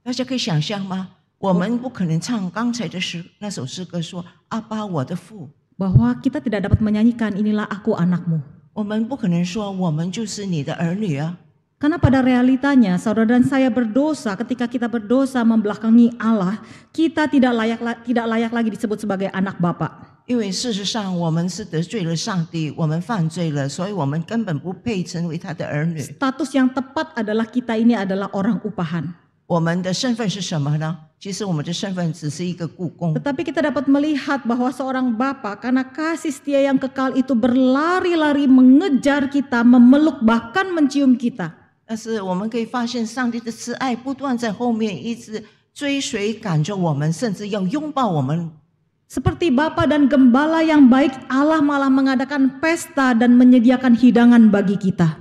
B: 大家可以想象吗？我们不可能唱刚才的那首诗歌说阿爸我的父，
A: Bahwa kita tidak dapat menyanyikan inilah aku anakmu.
B: 我们不可能说我们就是你的儿女啊。
A: Karena pada realitanya saudara dan saya berdosa, ketika kita berdosa membelakangi Allah, kita tidak layak lagi disebut sebagai anak Bapa.
B: 因为事实上我们是得罪了上帝，我们犯罪了，所以我们根本不配成为他的儿女。
A: Status yang tepat adalah kita ini adalah orang upahan.
B: 我们的身份是什么呢？其实我们的身份只是一个雇工。
A: Tetapi kita dapat melihat bahwa seorang bapa karena kasih setia yang kekal itu berlari-lari mengejar kita, memeluk bahkan mencium kita.
B: 但是我们可以发现，上帝的慈爱不断在后面一直追随赶着我们，甚至要拥抱我们。
A: Seperti bapa dan gembala yang baik, Allah malah mengadakan pesta dan menyediakan hidangan bagi kita.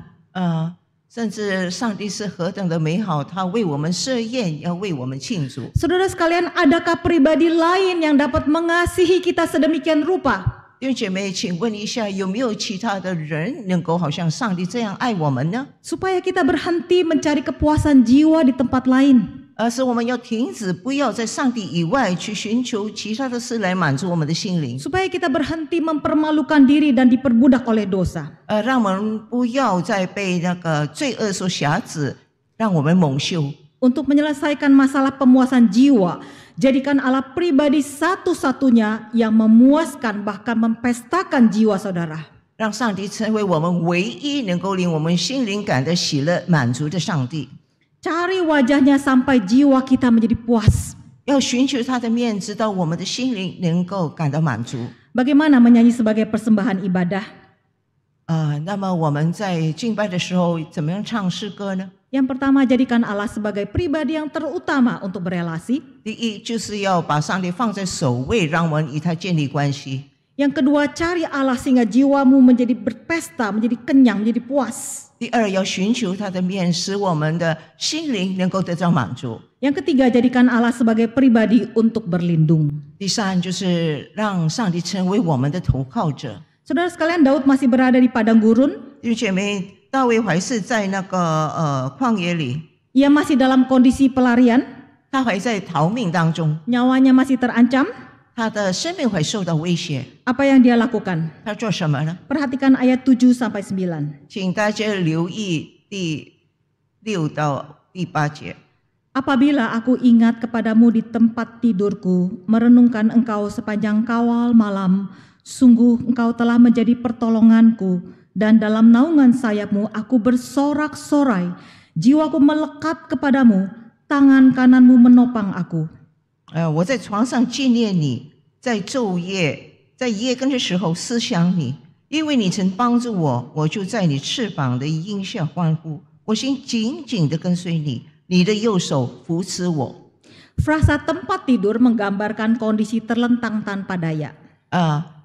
B: 甚至上帝是何等的美好，他为我们设宴，要为我们庆祝。
A: Saudara sekalian, adakah pribadi lain yang dapat mengasihi kita sedemikian rupa?
B: 弟兄姐妹，请问一下，有没有其他的人能够好像上帝这样爱我们呢？
A: Supaya kita berhenti mencari kepuasan jiwa di tempat lain.
B: 而是我们要停止，不要在上帝以外去寻求其他的事来满足我们的心灵。
A: Supaya kita berhenti mempermalukan diri dan diperbudak oleh dosa.
B: 让我们不要再被那个罪恶所辖制，让我们蒙羞。
A: Untuk menyelesaikan masalah pemuasan jiwa, jadikan Allah pribadi satu-satunya yang memuaskan bahkan mempestakan jiwa saudara.
B: 让上帝成为我们唯一能够令我们心灵感到喜乐满足的上帝。
A: Cari wajahnya sampai jiwa kita menjadi puas.
B: 要寻求他的面，直到我们的心灵能够感到满足。
A: Bagaimana menyanyi sebagai persembahan ibadah?
B: 那么我们在敬拜的时候，怎么样唱诗歌呢？
A: Yang pertama, jadikan Allah sebagai pribadi yang terutama untuk berelasi.
B: 第一，就是要把上帝放在首位，让我们与他建立关系。
A: Yang kedua, cari Allah sehingga jiwamu menjadi berpesta, menjadi kenyang, menjadi puas.
B: 第二，要寻求他的面，使我们的心灵能够得到满足。
A: Yang ketiga, jadikan Allah sebagai pribadi untuk berlindung.
B: 第三，就是让上帝成为我们的投靠者。
A: Saudara sekalian, Daud masih berada di padang gurun.
B: 弟兄姐妹，大卫还是在那个旷野里，
A: Ia masih dalam kondisi pelarian.
B: 他还在逃命当中，
A: Nyawanya masih terancam.
B: 他的生命会受到威胁。
A: Apa yang dia lakukan?
B: 他做什么呢？
A: Perhatikan ayat 7 sampai 9.
B: 请大家留意第6到第8节。
A: Apabila aku ingat kepadamu di tempat tidurku, merenungkan engkau sepanjang kawal malam, sungguh engkau telah menjadi pertolonganku, dan dalam naungan sayapmu aku bersorak-sorai, jiwaku melekat kepadamu, tangan kananmu menopang aku.
B: 我在床上纪念你，在昼夜，在夜更的时候思想你，因为你曾帮助我，我就在你翅膀的荫下欢呼，我心紧紧地跟随你，你的右手扶持我。
A: Frasa tempat tidur menggambarkan kondisi terlentang tanpa daya.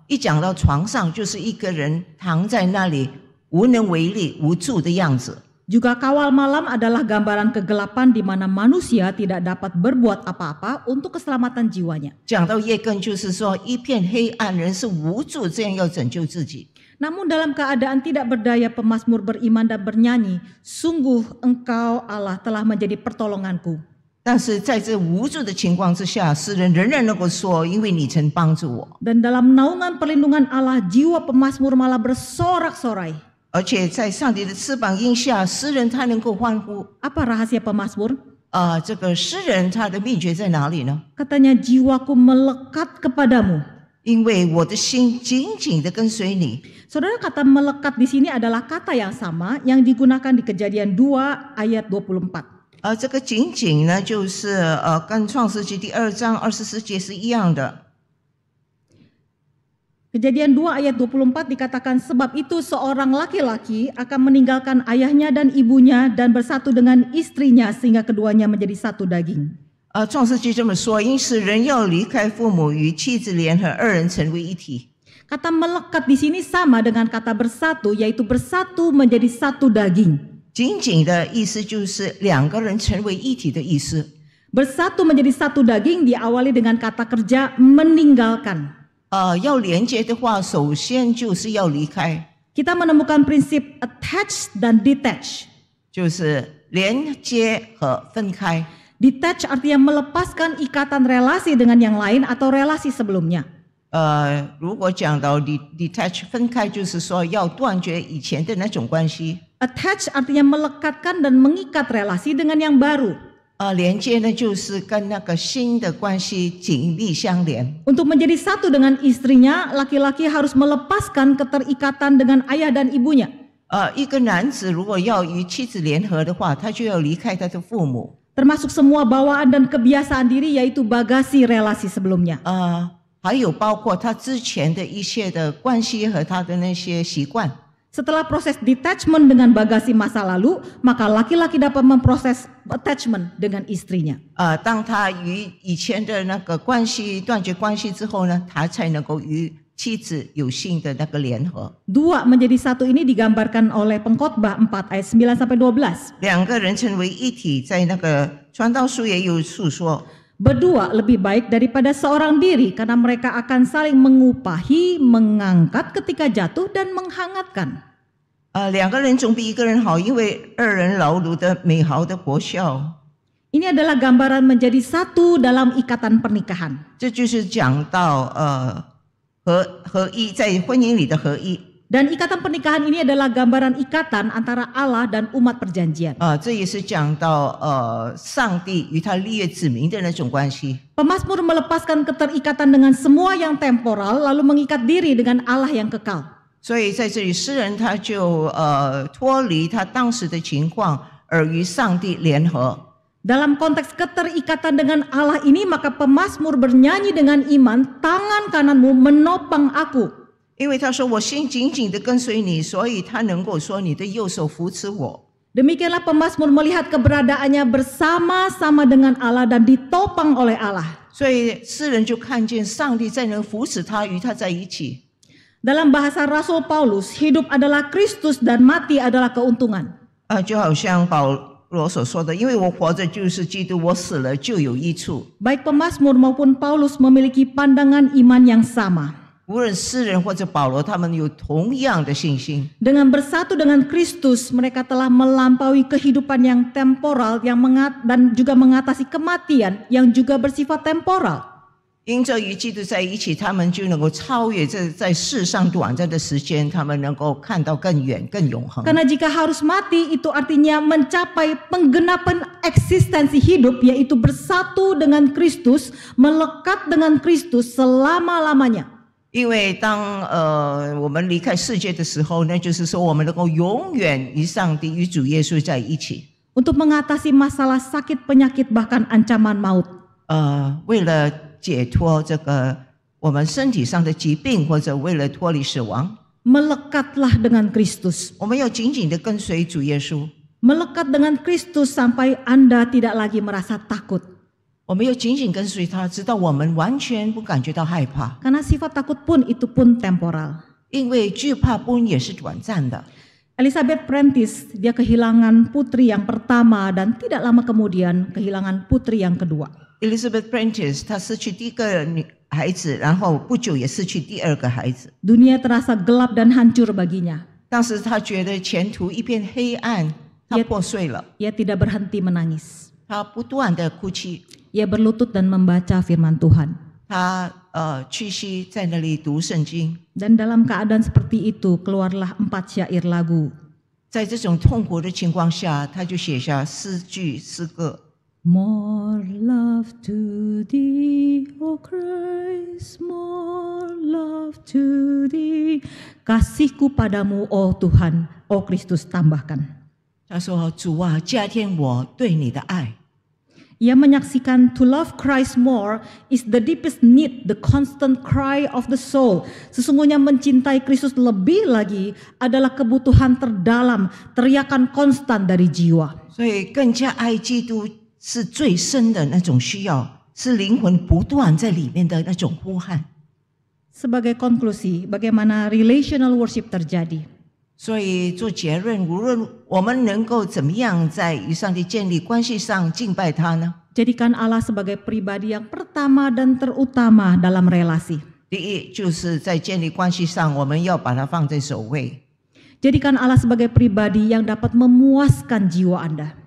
B: 一讲到床上，就是一个人躺在那里无能为力、无助的样子。
A: Juga kawal malam adalah gambaran kegelapan di mana manusia tidak dapat berbuat apa-apa untuk keselamatan jiwanya.
B: 讲到夜更，就是说一片黑暗，人是无助，这样要拯救自己。
A: Namun dalam keadaan tidak berdaya, pemazmur beriman dan bernyanyi, sungguh engkau Allah telah menjadi pertolonganku.
B: 但是在这无助的情况之下，诗人仍然能够说：“因为你曾帮助我。”
A: Dan dalam naungan perlindungan Allah, jiwa pemazmur malah bersorak-sorai.
B: 而且在上帝的翅膀荫下，诗人他能够欢呼。
A: Apa rahasia pemazmur?
B: 这个诗人他的秘诀在哪里呢？
A: Katanya, jiwaku melekat kepadamu.
B: 因为我的心紧紧地跟随你。
A: Saudara, kata melekat di sini adalah kata yang sama yang digunakan di Kejadian 2 ayat 24.
B: 这个紧紧呢，就是跟创世纪第2章24节是一样的。
A: Kejadian 2 ayat 24 dikatakan, sebab itu seorang laki-laki akan meninggalkan ayahnya dan ibunya dan bersatu dengan istrinya sehingga keduanya menjadi satu daging.
B: 创世纪这么说，因此人要离开父母，与妻子联合，二人成为一体。
A: Kata melekat di sini sama dengan kata bersatu, yaitu bersatu menjadi satu daging.
B: 紧紧的意思就是两个人成为一体的意思。
A: Bersatu menjadi satu daging diawali dengan kata kerja meninggalkan.
B: 要连接的话，首先就是要离开，
A: Kita menemukan prinsip attach dan detach.
B: 就是连接和分开。
A: Detach artinya melepaskan ikatan relasi dengan yang lain atau relasi sebelumnya.
B: 如果讲到 detach 分开，就是说要断绝以前的那种关系。
A: Attach artinya melekatkan dan mengikat relasi dengan yang baru.
B: 连接呢，就是跟那个新的关系紧密相连。
A: Untuk menjadi satu dengan istrinya, laki-laki harus melepaskan keterikatan dengan ayah dan ibunya.
B: 一个男子如果要与妻子联合的话，他就要离开他的父母。
A: Termasuk semua bawaan dan kebiasaan diri, yaitu bagasi relasi sebelumnya.
B: 还有包括他之前的一切的关系和他的那些习惯。
A: Setelah proses detachment dengan bagasi masa lalu, maka laki-laki dapat memproses attachment dengan istrinya.
B: 当他与以前的那个关系断绝关系之后呢，他才能够与妻子有新的那个联合。
A: Dua menjadi satu ini digambarkan oleh Pengkhotbah 4 ayat 9 sampai 12.
B: 两个人成为一体，在那个传道书也有述说。
A: Berdua lebih baik daripada seorang diri karena mereka akan saling mengupahi, mengangkat ketika jatuh dan menghangatkan.
B: 两个人总比一个人好，因为二人劳碌的美好的果效。
A: Ini adalah gambaran menjadi satu dalam ikatan pernikahan.
B: 这就是讲到合一，在婚姻里的合一。
A: Dan ikatan pernikahan ini adalah gambaran ikatan antara Allah dan umat perjanjian.
B: 这也是讲到上帝与他立约子民的那种关系。
A: Pemazmur melepaskan keterikatan dengan semua yang temporal, lalu mengikat diri dengan Allah yang kekal.
B: 所以在这里，诗人他就脱离他当时的情况，而与上帝联合。
A: Dalam konteks keterikatan dengan Allah ini, maka pemazmur bernyanyi dengan iman, tangan kananmu menopang aku.
B: 因为他说我心紧紧地跟随你，所以他能够说你的右手扶持我。
A: Demikianlah pemazmur melihat keberadaannya bersama-sama dengan Allah dan ditopang oleh Allah.
B: 所以诗人就看见上帝在能扶持他，与他在一起。
A: Dalam bahasa Rasul Paulus, hidup adalah Kristus dan mati adalah keuntungan.
B: 就好像保罗所说的，因为我活着就是基督，我死了就有益处。
A: Baik pemazmur maupun Paulus memiliki pandangan iman yang sama.
B: 无论诗人或者保罗，他们有同样的信心。
A: Dengan bersatu dengan Kristus, mereka telah melampaui kehidupan yang temporal dan juga mengatasi kematian yang juga bersifat temporal.
B: 因着与基督在一起，他们就能够超越这在世上短暂的时间，他们能够看到更远、更永恒。
A: Karena jika harus mati, itu artinya mencapai penggenapan eksistensi hidup, yaitu bersatu dengan Kristus, melekat dengan Kristus selama-lamanya.
B: 因为当我们离开世界的时候，那就是说我们能够永远与上帝、与主耶稣在一起。
A: Untuk mengatasi masalah sakit, penyakit, bahkan ancaman maut.
B: 为了解脱这个我们身体上的疾病，或者为了脱离死亡，
A: Melekatlah dengan Kristus.
B: 我们要紧紧地跟随主耶稣。
A: Melekat dengan Kristus sampai Anda tidak lagi merasa takut.
B: 我们要紧紧跟随他，直到我们完全不感觉到害怕。
A: Karena sifat takut pun itu pun temporal.
B: 因为惧怕本也是短暂的。
A: Elizabeth Prentice, dia kehilangan putri yang pertama dan tidak lama kemudian kehilangan putri yang kedua.
B: Elizabeth Prentice 她失去第一个女孩子，然后不久也失去第二个孩子。
A: Dunia terasa gelap dan hancur baginya.
B: 当时她觉得前途一片黑暗，她破碎了，
A: Ia tidak berhenti menangis.
B: 她不断的哭泣，
A: Ia berlutut dan membaca firman Tuhan.
B: 她屈膝在那里读圣经。
A: Dan dalam keadaan seperti itu keluarlah 4 syair lagu.
B: 在这种痛苦的情况下，她就写下诗句诗歌。
A: More love to thee, O Christ, more love to thee. Kasihku padamu, oh Tuhan, oh Kristus tambahkan.
B: 她说：“主啊，加添我对你的爱。”
A: Ia menyaksikan to love Christ more is the deepest need, the constant cry of the soul. Sesungguhnya mencintai Kristus lebih lagi adalah kebutuhan terdalam, teriakan konstan dari jiwa.
B: 所以更加爱基督是最深的那种需要，是灵魂不断在里面的那种呼喊。
A: Sebagai konklusi, bagaimana relational worship terjadi?
B: 所以做结论，无论我们能够怎么样在与上帝建立关系上敬拜他呢？
A: Jadikan Allah sebagai pribadi yang pertama dan terutama dalam relasi.
B: 第一，就是在建立关系上，我们要把它放在首位。
A: Jadikan Allah sebagai pribadi yang dapat memuaskan jiwa Anda.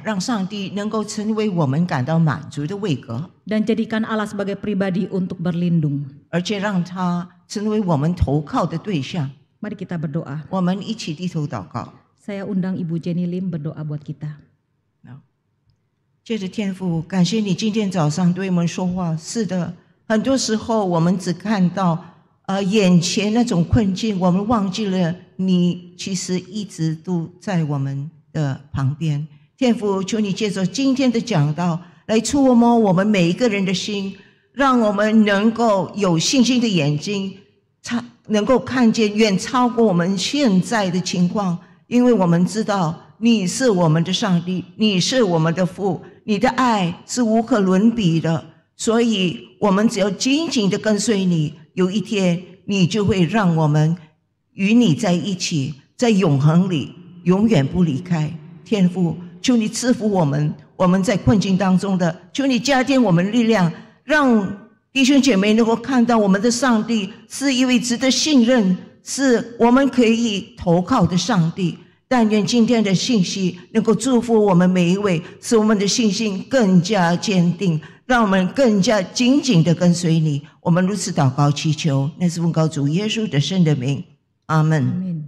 B: 让上帝能够成为我们感到满足的位格。
A: Dan jadikan Allah sebagai pribadi untuk berlindung.
B: 而且让他成为我们投靠的对象。
A: Mari kita berdoa.
B: 我们一起低头祷告。
A: Saya undang Ibu Jenny Lim berdoa buat kita.
B: 借着天父，感谢你今天早上对我们说话。是的，很多时候我们只看到眼前那种困境，我们忘记了你其实一直都在我们的旁边。天父，求你借着今天的讲道来触摸我们每一个人的心，让我们能够有信心的眼睛，能够看见远超过我们现在的情况，因为我们知道你是我们的上帝，你是我们的父，你的爱是无可伦比的，所以我们只要紧紧的跟随你，有一天你就会让我们与你在一起，在永恒里永远不离开。天父，求你赐福我们在困境当中的，求你加添我们力量，让弟兄姐妹能够看到我们的上帝是一位值得信任，是我们可以投靠的上帝。但愿今天的信息能够祝福我们每一位，使我们的信心更加坚定，让我们更加紧紧地跟随你。我们如此祷告祈求，那是奉告主耶稣的圣的名，阿们。